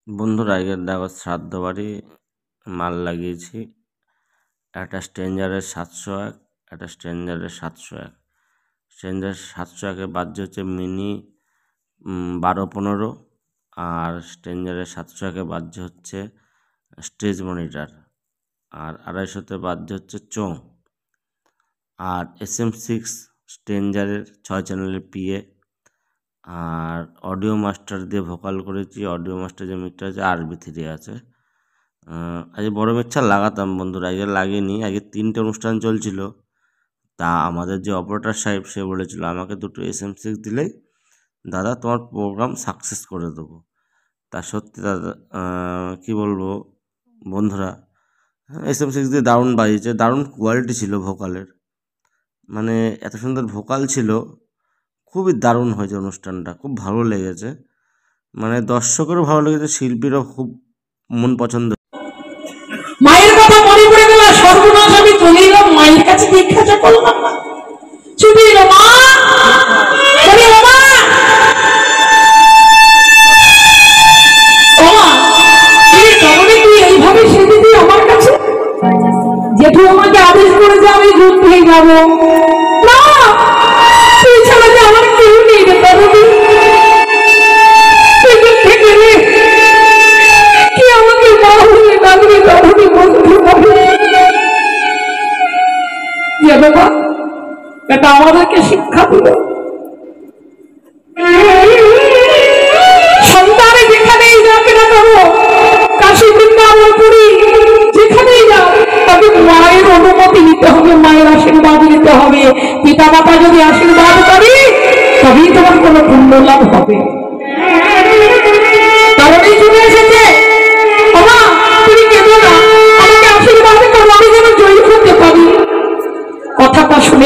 বন্ধুরা আগের দেখো শ্রাদ্ধ বাড়ি মাল লাগিয়েছি। একটা স্ট্রেঞ্জারের 701, একটা স্ট্রেঞ্জারের 701। স্ট্রেঞ্জার 701-এ বাজছে হচ্ছে মিনি 12-15, আর স্ট্রেঞ্জারের 701-এ বাজছে হচ্ছে স্টেজ মনিটর, আর 250-তে বাজছে হচ্ছে চোং। আর SM6 স্ট্রেঞ্জারের 6 চ্যানেলের PA, আর অডিও মাস্টার দিয়ে ভোকাল করেছি। অডিও মাস্টার যে মিকটা আছে RB3 আছে। আজ বড় মিক্সার লাগাতাম বন্ধুরা, আগে লাগিনি। আগে 3টে অনুষ্ঠান চলছিল, তা আমাদের যে অপারেটর সাহেব সে বলেছিল আমাকে 2টো SM6 দিলেই দাদা তোমার প্রোগ্রাম সাকসেস করে দেবো। তা সত্যি দাদা, কী বলবো বন্ধুরা, SM6 দিয়ে দারুণ বাজিয়েছে, দারুণ কোয়ালিটি ছিল ভোকালের, মানে এত সুন্দর ভোকাল ছিল, খুবই দারুণ হয়েছে অনুষ্ঠানটা, খুব ভালো লেগেছে, মানে দর্শকেরও ভালো লেগেছে, শিল্পীরও খুব মন পছন্দ। মায়ের কথা মনে পড়ে গেল, সর্বনাশ আমি চলে এলাম মায়ের কাছে, জিজ্ঞাসা করলাম না, ছুটে এলো মা, এইভাবে সেজে দিই আমার কাছে? জেঠু আমাকে আদেশ করেছে আমি দুধ খেয়ে যাবো না, তুই ছাড়া যে আমার কেউ নেই রে তরুণী, কি আমাকে মা হয়ে ডাকবে তরুণী বন্ধু হবে। যে বাবা এটা আমাদেরকে শিক্ষা দিল, সন্তানে যেখানেই যাক না করো, কাশী বৃন্দাবন পুরী যেখানেই যাও, তবে মায়ের অনুমতি নিতে হবে, মায়ের আশীর্বাদ নিতে হবে। পিতা মাতা যদি আশীর্বাদ করে তবেই তোমার কোনো পুণ্য লাভ হবে।